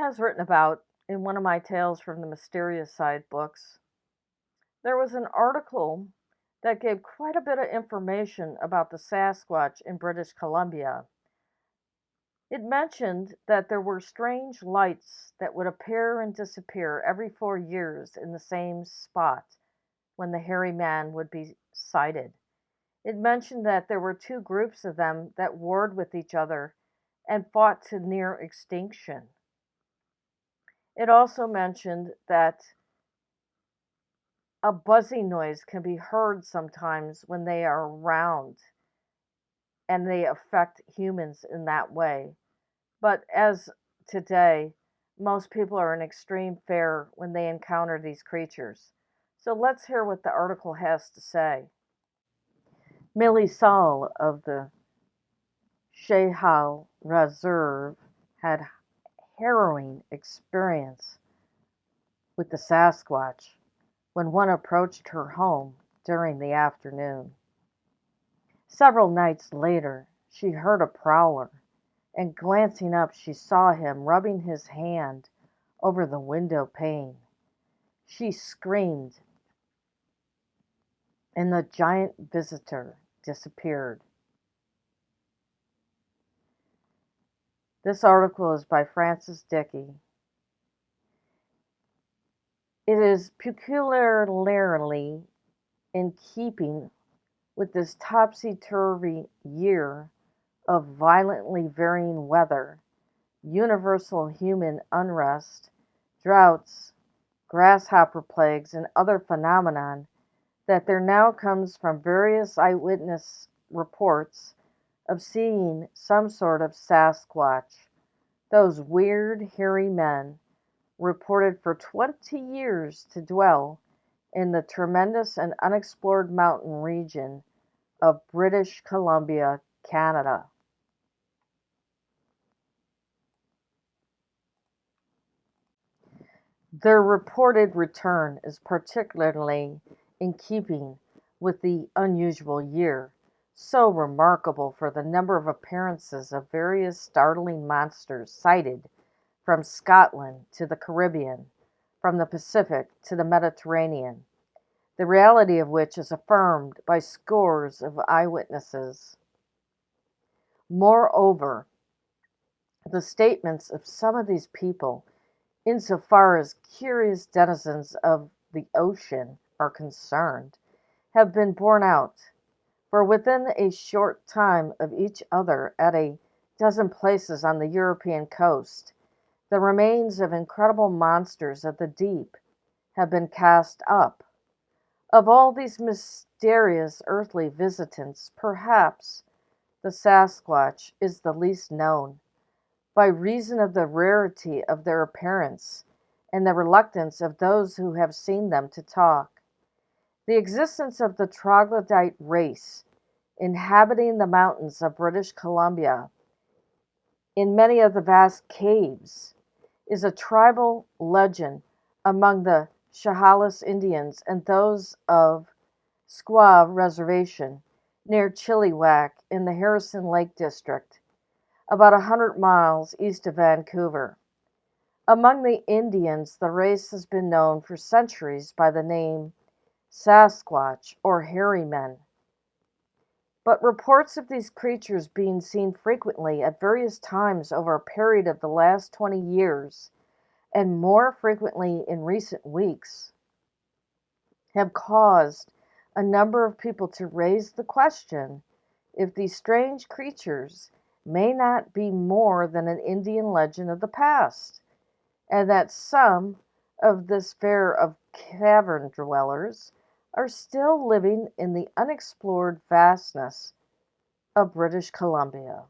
As written about in one of my Tales from the Mysterious Side books, there was an article that gave quite a bit of information about the Sasquatch in British Columbia. It mentioned that there were strange lights that would appear and disappear every 4 years in the same spot when the hairy man would be sighted. It mentioned that there were two groups of them that warred with each other and fought to near extinction. It also mentioned that a buzzing noise can be heard sometimes when they are around and they affect humans in that way. But as today, most people are in extreme fear when they encounter these creatures. So let's hear what the article has to say. Millie Saul of the Shehal Reserve had harrowing experience with the Sasquatch when one approached her home during the afternoon. Several nights later, she heard a prowler, and glancing up, she saw him rubbing his hand over the window pane. She screamed, and the giant visitor disappeared. This article is by Francis Dickey. It is peculiarly in keeping with this topsy-turvy year of violently varying weather, universal human unrest, droughts, grasshopper plagues, and other phenomenon that there now comes from various eyewitness reports of seeing some sort of Sasquatch, those weird, hairy men reported for 20 years to dwell in the tremendous and unexplored mountain region of British Columbia, Canada. Their reported return is particularly in keeping with the unusual year, so remarkable for the number of appearances of various startling monsters sighted from Scotland to the Caribbean, from the Pacific to the Mediterranean, the reality of which is affirmed by scores of eyewitnesses. Moreover, the statements of some of these people, insofar as curious denizens of the ocean are concerned, have been borne out, for within a short time of each other at a dozen places on the European coast, the remains of incredible monsters of the deep have been cast up. Of all these mysterious earthly visitants, perhaps the Sasquatch is the least known, by reason of the rarity of their appearance and the reluctance of those who have seen them to talk. The existence of the troglodyte race inhabiting the mountains of British Columbia in many of the vast caves is a tribal legend among the Chehalis Indians and those of Squaw Reservation near Chilliwack in the Harrison Lake District, about 100 miles east of Vancouver. Among the Indians, the race has been known for centuries by the name Sasquatch or hairy men. But reports of these creatures being seen frequently at various times over a period of the last 20 years, and more frequently in recent weeks, have caused a number of people to raise the question if these strange creatures may not be more than an Indian legend of the past, and that some of this fare of cavern dwellers are still living in the unexplored vastness of British Columbia.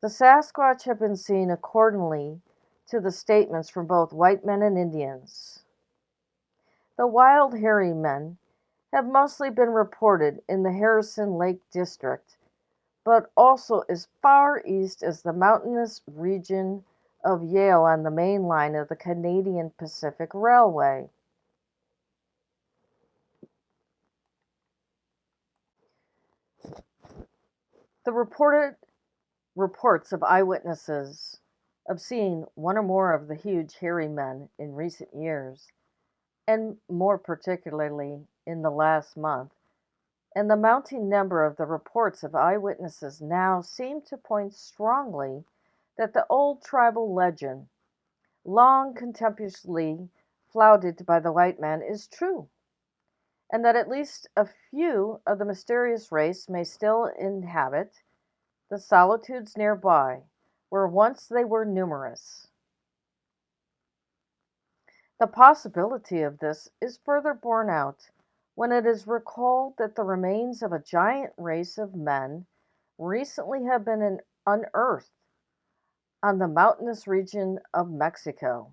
The Sasquatch have been seen accordingly to the statements from both white men and Indians. The wild hairy men have mostly been reported in the Harrison Lake District, but also as far east as the mountainous region of Yale on the main line of the Canadian Pacific Railway. The reports of eyewitnesses of seeing one or more of the huge hairy men in recent years, and more particularly in the last month, and the mounting number of the reports of eyewitnesses now seem to point strongly that the old tribal legend, long contemptuously flouted by the white man, is true, and that at least a few of the mysterious race may still inhabit the solitudes nearby, where once they were numerous. The possibility of this is further borne out when it is recalled that the remains of a giant race of men recently have been unearthed on the mountainous region of Mexico.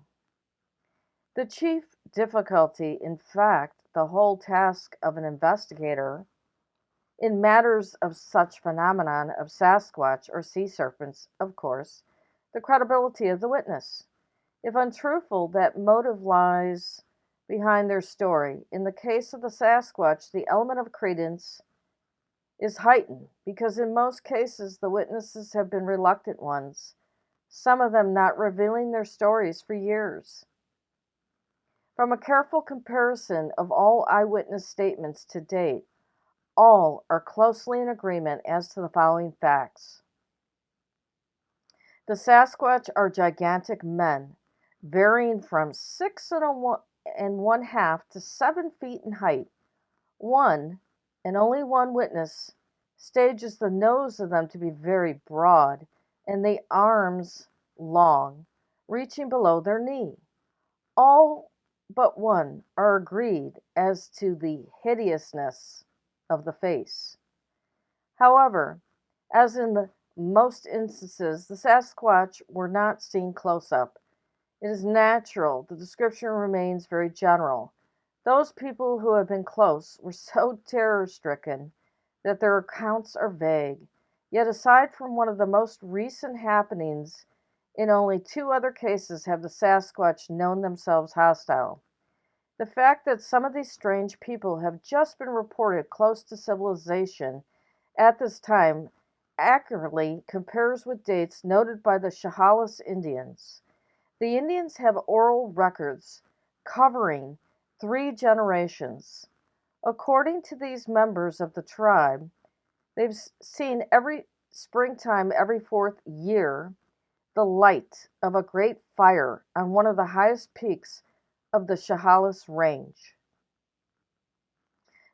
The chief difficulty, in fact, the whole task of an investigator in matters of such phenomenon of Sasquatch or sea serpents, of course, the credibility of the witness. If untruthful, that motive lies behind their story. In the case of the Sasquatch, the element of credence is heightened because in most cases the witnesses have been reluctant ones, some of them not revealing their stories for years. From a careful comparison of all eyewitness statements to date, all are closely in agreement as to the following facts. The Sasquatch are gigantic men, varying from 6 1/2 to 7 feet in height. One, and only one witness, stages the nose of them to be very broad, and the arms long, reaching below their knee. All but one are agreed as to the hideousness of the face. However, as in the most instances, the Sasquatch were not seen close up. It is natural the description remains very general. Those people who have been close were so terror-stricken that their accounts are vague. Yet aside from one of the most recent happenings, in only 2 other cases have the Sasquatch known themselves hostile. The fact that some of these strange people have just been reported close to civilization at this time accurately compares with dates noted by the Chehalis Indians. The Indians have oral records covering 3 generations. According to these members of the tribe, they've seen every springtime, every 4th year, the light of a great fire on one of the highest peaks of the Chehalis Range.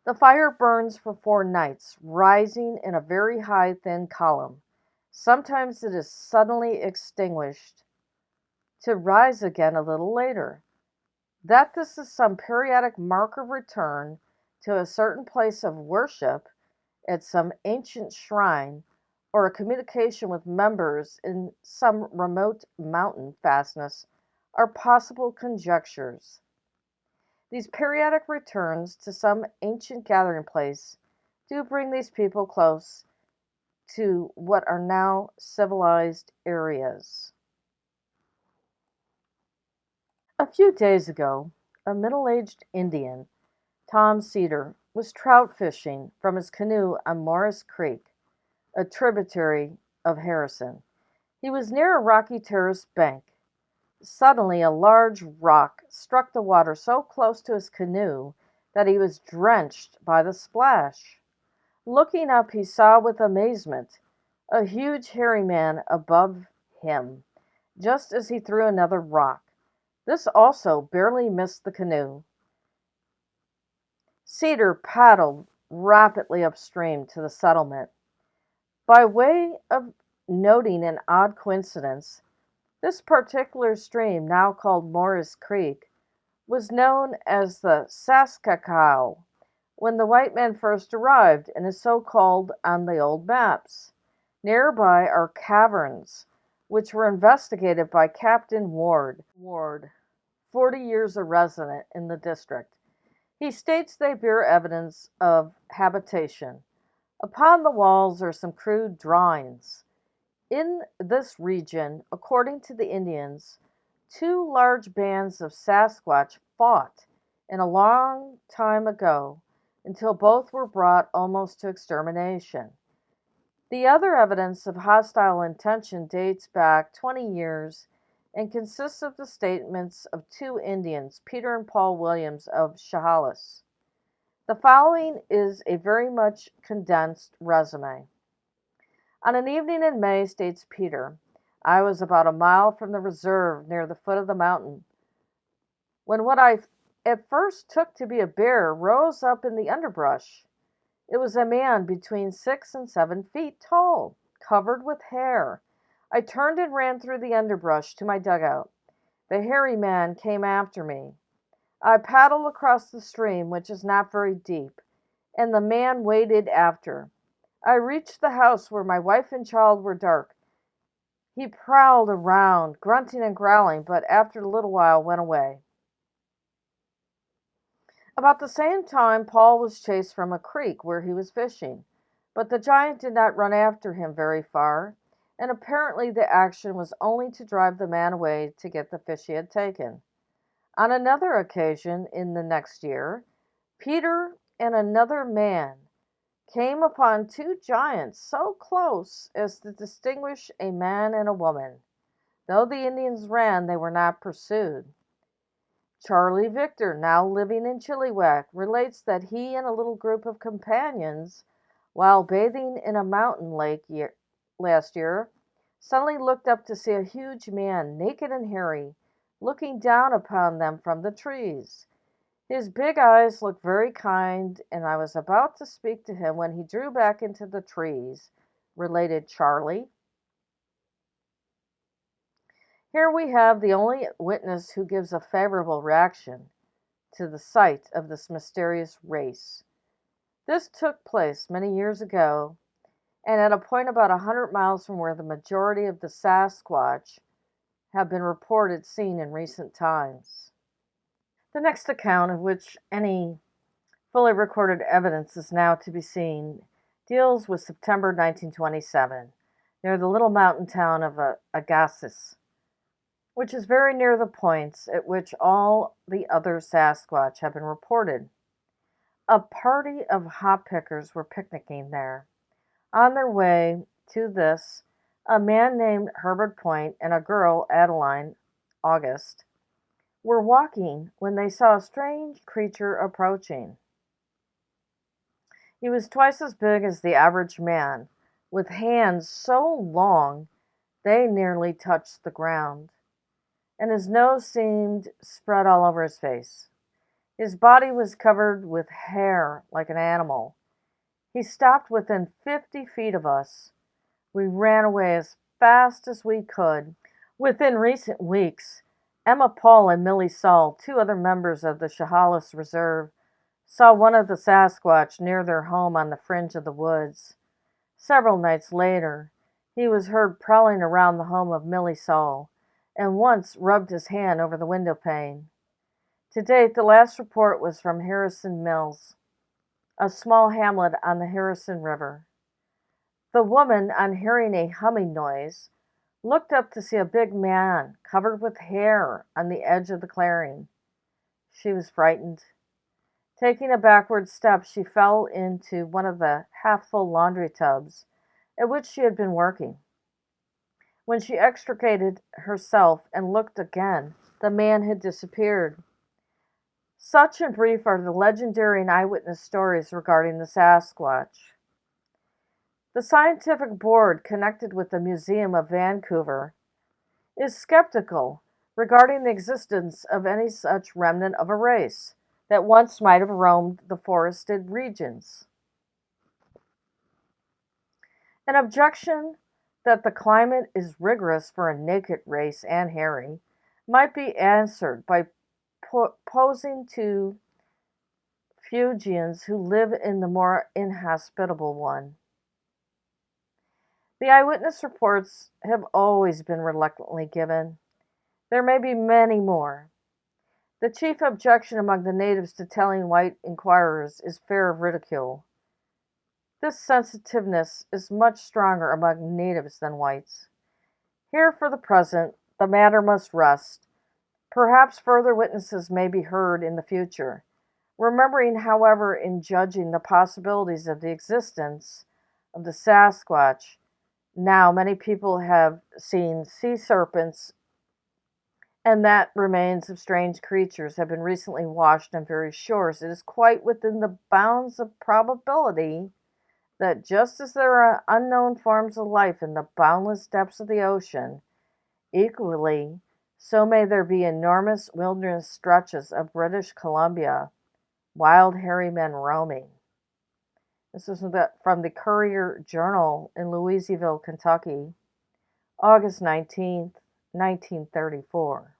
The fire burns for 4 nights, rising in a very high, thin column. Sometimes it is suddenly extinguished, to rise again a little later. That this is some periodic mark of return to a certain place of worship at some ancient shrine, or a communication with members in some remote mountain fastness, are possible conjectures. These periodic returns to some ancient gathering place do bring these people close to what are now civilized areas. A few days ago, a middle-aged Indian, Tom Cedar, was trout fishing from his canoe on Morris Creek, a tributary of Harrison. He was near a rocky terraced bank. Suddenly a large rock struck the water so close to his canoe that he was drenched by the splash. Looking up, he saw with amazement a huge hairy man above him, just as he threw another rock. This also barely missed the canoe. Cedar paddled rapidly upstream to the settlement. By way of noting an odd coincidence, this particular stream, now called Morris Creek, was known as the Saskatchewan when the white men first arrived, and is so called on the old maps. Nearby are caverns, which were investigated by Captain Ward, 40 years a resident in the district. He states they bear evidence of habitation. Upon the walls are some crude drawings. In this region, according to the Indians, 2 large bands of Sasquatch fought in a long time ago until both were brought almost to extermination. The other evidence of hostile intention dates back 20 years and consists of the statements of two Indians, Peter and Paul Williams of Chehalis. The following is a very much condensed resume. On an evening in May, states Peter, I was about a mile from the reserve near the foot of the mountain when what I at first took to be a bear rose up in the underbrush. It was a man between 6 and 7 feet tall, covered with hair. I turned and ran through the underbrush to my dugout. The hairy man came after me. I paddled across the stream, which is not very deep, and the man waded after. I reached the house where my wife and child were dark. He prowled around, grunting and growling, but after a little while went away. About the same time, Paul was chased from a creek where he was fishing, but the giant did not run after him very far, and apparently the action was only to drive the man away to get the fish he had taken. On another occasion in the next year, Peter and another man came upon two giants so close as to distinguish a man and a woman. Though the Indians ran, they were not pursued. Charlie Victor, now living in Chilliwack, relates that he and a little group of companions, while bathing in a mountain lake last year, suddenly looked up to see a huge man, naked and hairy, looking down upon them from the trees. His big eyes looked very kind, and I was about to speak to him when he drew back into the trees, related Charlie. Here we have the only witness who gives a favorable reaction to the sight of this mysterious race. This took place many years ago, and at a point about 100 miles from where the majority of the Sasquatch have been reported seen in recent times. The next account, of which any fully recorded evidence is now to be seen, deals with September 1927, near the little mountain town of Agassiz, which is very near the points at which all the other Sasquatch have been reported. A party of hop pickers were picnicking there. On their way to this, a man named Herbert Point and a girl, Adeline August, were walking when they saw a strange creature approaching. He was twice as big as the average man, with hands so long they nearly touched the ground, and his nose seemed spread all over his face. His body was covered with hair like an animal. He stopped within 50 feet of us. We ran away as fast as we could. Within recent weeks, Emma Paul and Millie Saul, two other members of the Chehalis Reserve, saw one of the Sasquatch near their home on the fringe of the woods. Several nights later, he was heard prowling around the home of Millie Saul, and once rubbed his hand over the window pane. To date, the last report was from Harrison Mills, a small hamlet on the Harrison River. The woman, on hearing a humming noise, looked up to see a big man covered with hair on the edge of the clearing. She was frightened. Taking a backward step, she fell into one of the half-full laundry tubs at which she had been working. When she extricated herself and looked again, the man had disappeared. Such in brief are the legendary and eyewitness stories regarding the Sasquatch. The scientific board connected with the Museum of Vancouver is skeptical regarding the existence of any such remnant of a race that once might have roamed the forested regions. An objection that the climate is rigorous for a naked race and hairy might be answered by posing to Fuegians who live in the more inhospitable one. The eyewitness reports have always been reluctantly given. There may be many more. The chief objection among the natives to telling white inquirers is fear of ridicule. This sensitiveness is much stronger among natives than whites. Here, for the present, the matter must rest. Perhaps further witnesses may be heard in the future. Remembering, however, in judging the possibilities of the existence of the Sasquatch, now many people have seen sea serpents and that remains of strange creatures have been recently washed on various shores, it is quite within the bounds of probability that just as there are unknown forms of life in the boundless depths of the ocean, equally, so may there be enormous wilderness stretches of British Columbia, wild hairy men roaming. This is from the Courier Journal in Louisville, Kentucky, August 19th, 1934.